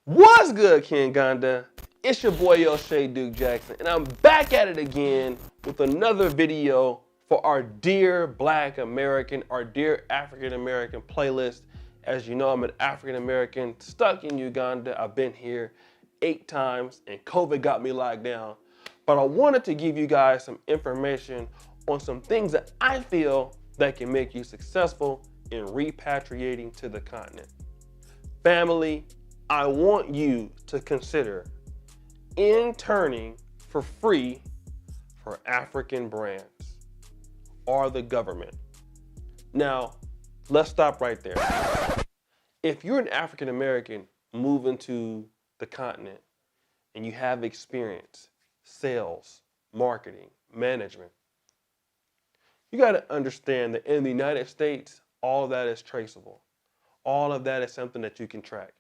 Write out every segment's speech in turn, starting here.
What's good, Kinganda? It's your boy O'Shea Duke Jackson, and I'm back at it again with another video for our Dear Black American, our Dear African American playlist. As you know, I'm an African American stuck in Uganda. I've been here 8 times, and COVID got me locked down. But I wanted to give you guys some information on some things that I feel that can make you successful in repatriating to the continent. Family, I want you to consider interning for free for African brands or the government. Now, let's stop right there. If you're an African American moving to the continent and you have experience, sales, marketing, management, you got to understand that in the United States, all of that is traceable. All of that is something that you can track.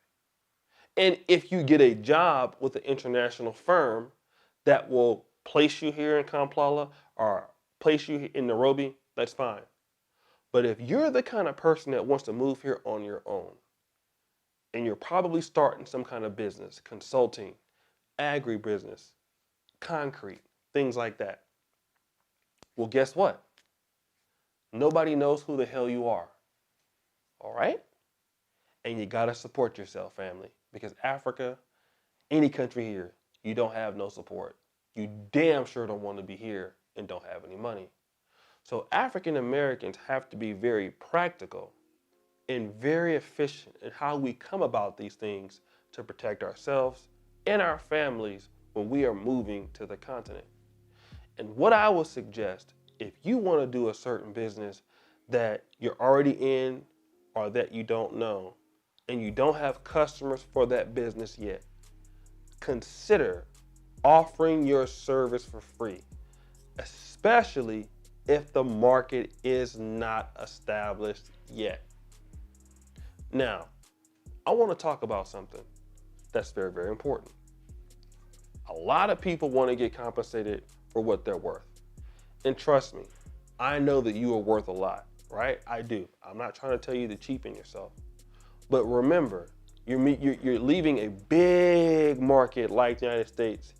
And if you get a job with an international firm that will place you here in Kampala or place you in Nairobi, that's fine. But if you're the kind of person that wants to move here on your own, and you're probably starting some kind of business, consulting, agribusiness, concrete, things like that, well, guess what? Nobody knows who the hell you are. All right? And you gotta support yourself, family. Because Africa, any country here, you don't have no support. You damn sure don't want to be here and don't have any money. So African Americans have to be very practical and very efficient in how we come about these things to protect ourselves and our families when we are moving to the continent. And what I would suggest, if you want to do a certain business that you're already in or that you don't know, and you don't have customers for that business yet, consider offering your service for free, especially if the market is not established yet. Now, I want to talk about something that's very, very important. A lot of people want to get compensated for what they're worth. And trust me, I know that you are worth a lot, right? I do. I'm not trying to tell you to cheapen yourself. But remember, you're leaving a big market like the United States,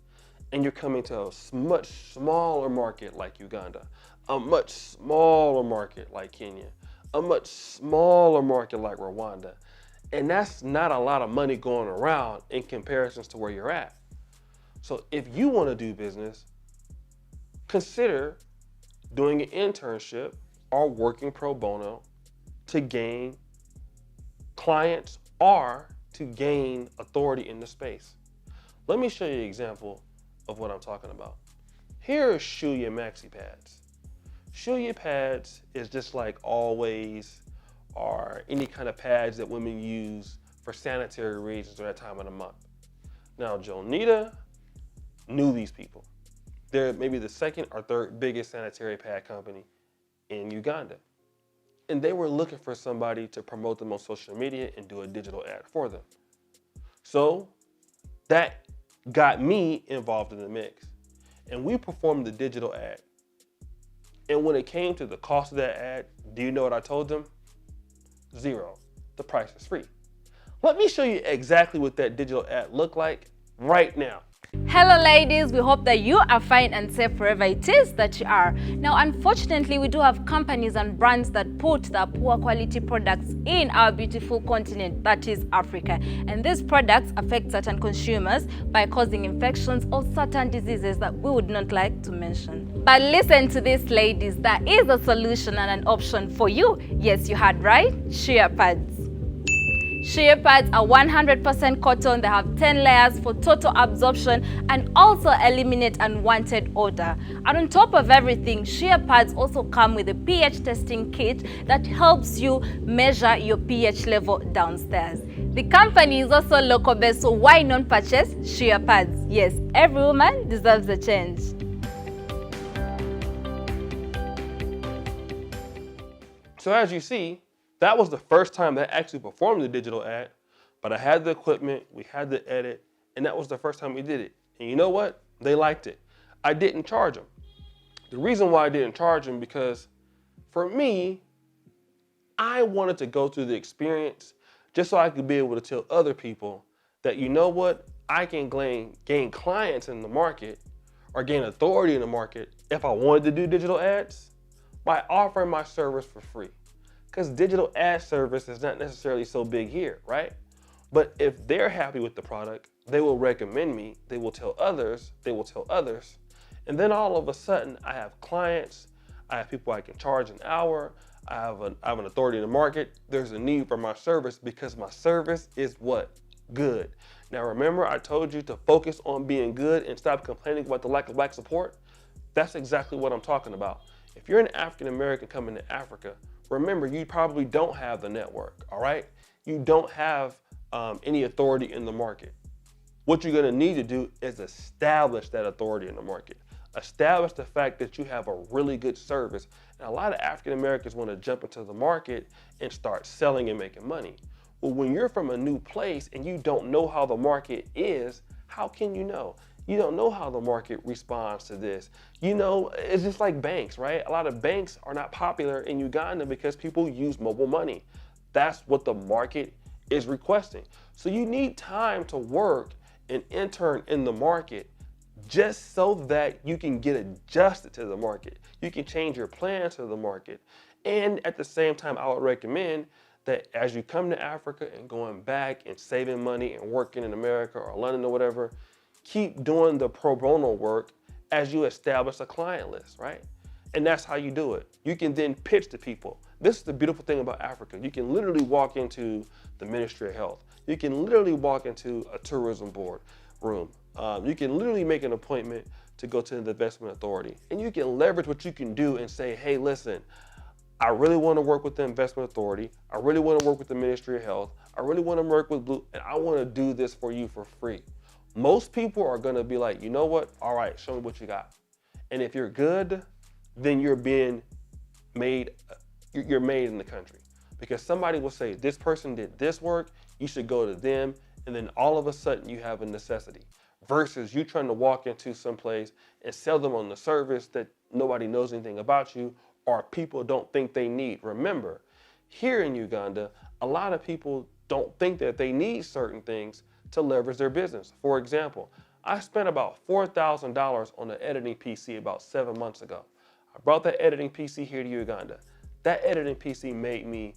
and you're coming to a much smaller market like Uganda, a much smaller market like Kenya, a much smaller market like Rwanda. And that's not a lot of money going around in comparisons to where you're at. So if you want to do business, consider doing an internship or working pro bono to gain clients or to gain authority in the space. Let me show you an example of what I'm talking about. Here are Shuya maxi pads. Shuya pads is just like Always or any kind of pads that women use for sanitary reasons at that time of the month. Now, Jonita knew these people. They're maybe the second or third biggest sanitary pad company in Uganda. And they were looking for somebody to promote them on social media and do a digital ad for them. So that got me involved in the mix. And we performed the digital ad. And when it came to the cost of that ad, do you know what I told them? $0. The price is free. Let me show you exactly what that digital ad looked like right now. Hello ladies, we hope that you are fine and safe wherever it is that you are. Now unfortunately, we do have companies and brands that put the poor quality products in our beautiful continent, that is Africa. And these products affect certain consumers by causing infections or certain diseases that we would not like to mention. But listen to this ladies, there is a solution and an option for you. Yes, you heard right, shear pads. Shear pads are 100% cotton. They have 10 layers for total absorption and also eliminate unwanted odor. And on top of everything, shear pads also come with a pH testing kit that helps you measure your pH level downstairs. The company is also local based, so why not purchase shear pads? Yes, every woman deserves a change. So as you see, that was the first time that I actually performed the digital ad, but I had the equipment, we had the edit, and that was the first time we did it. And you know what? They liked it. I didn't charge them. The reason why I didn't charge them because for me, I wanted to go through the experience just so I could be able to tell other people that, you know what, I can gain clients in the market or gain authority in the market if I wanted to do digital ads by offering my service for free. Because digital ad service is not necessarily so big here, right? But if they're happy with the product, they will recommend me, they will tell others, and then all of a sudden I have clients, I have people I can charge an hour, I have an authority in the market, there's a need for my service because my service is what? Good. Now remember, I told you to focus on being good and stop complaining about the lack of Black support? That's exactly what I'm talking about. If you're an African American coming to Africa, remember, you probably don't have the network, all right? You don't have any authority in the market. What you're gonna need to do is establish that authority in the market. Establish the fact that you have a really good service. And a lot of African Americans wanna jump into the market and start selling and making money. Well, when you're from a new place and you don't know how the market is, how can you know? You don't know how the market responds to this. You know, it's just like banks, right? A lot of banks are not popular in Uganda because people use mobile money. That's what the market is requesting. So you need time to work and intern in the market just so that you can get adjusted to the market. You can change your plans to the market. And at the same time, I would recommend that as you come to Africa and going back and saving money and working in America or London or whatever, keep doing the pro bono work as you establish a client list, right? And that's how you do it. You can then pitch to people. This is the beautiful thing about Africa. You can literally walk into the Ministry of Health. You can literally walk into a tourism board room. You can literally make an appointment to go to the investment authority. And you can leverage what you can do and say, hey, listen, I really want to work with the investment authority. I really want to work with the Ministry of Health. I really want to work with Blue, and I want to do this for you for free. Most people are going to be like, you know what? All right, show me what you got. And if you're good, then you're being made, you're made in the country. Because somebody will say, this person did this work, you should go to them, and then all of a sudden you have a necessity. Versus you trying to walk into some place and sell them on the service that nobody knows anything about you or people don't think they need. Remember, here in Uganda, a lot of people don't think that they need certain things to leverage their business. For example, I spent about $4,000 on an editing PC about 7 months ago. I brought that editing PC here to Uganda. That editing PC made me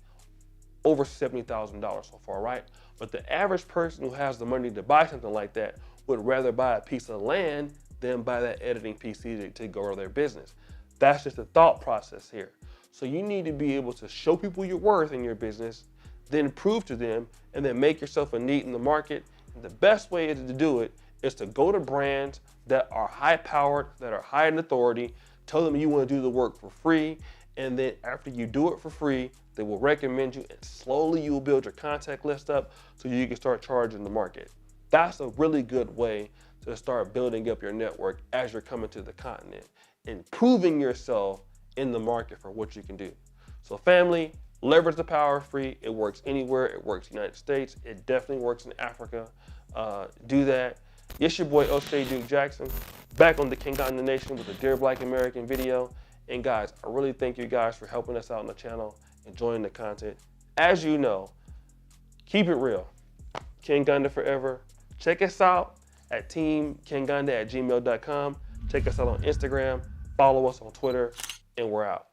over $70,000 so far, right? But the average person who has the money to buy something like that would rather buy a piece of land than buy that editing PC to grow their business. That's just the thought process here. So you need to be able to show people your worth in your business, then prove to them, and then make yourself a need in the market. And the best way to do it is to go to brands that are high powered, that are high in authority, tell them you want to do the work for free, and then after you do it for free, they will recommend you, and slowly you will build your contact list up so you can start charging the market. That's a really good way to start building up your network as you're coming to the continent and proving yourself in the market for what you can do. So family, leverage the power of free. It works anywhere. It works in the United States. It definitely works in Africa. Do that. It's your boy O'Shea Duke Jackson, back on the King on the Nation with a Dear Black American video. And guys, I really thank you guys for helping us out on the channel, enjoying the content. As you know, keep it real. King Gunda forever. Check us out at teamkingunda@gmail.com. Check us out on Instagram. Follow us on Twitter, and we're out.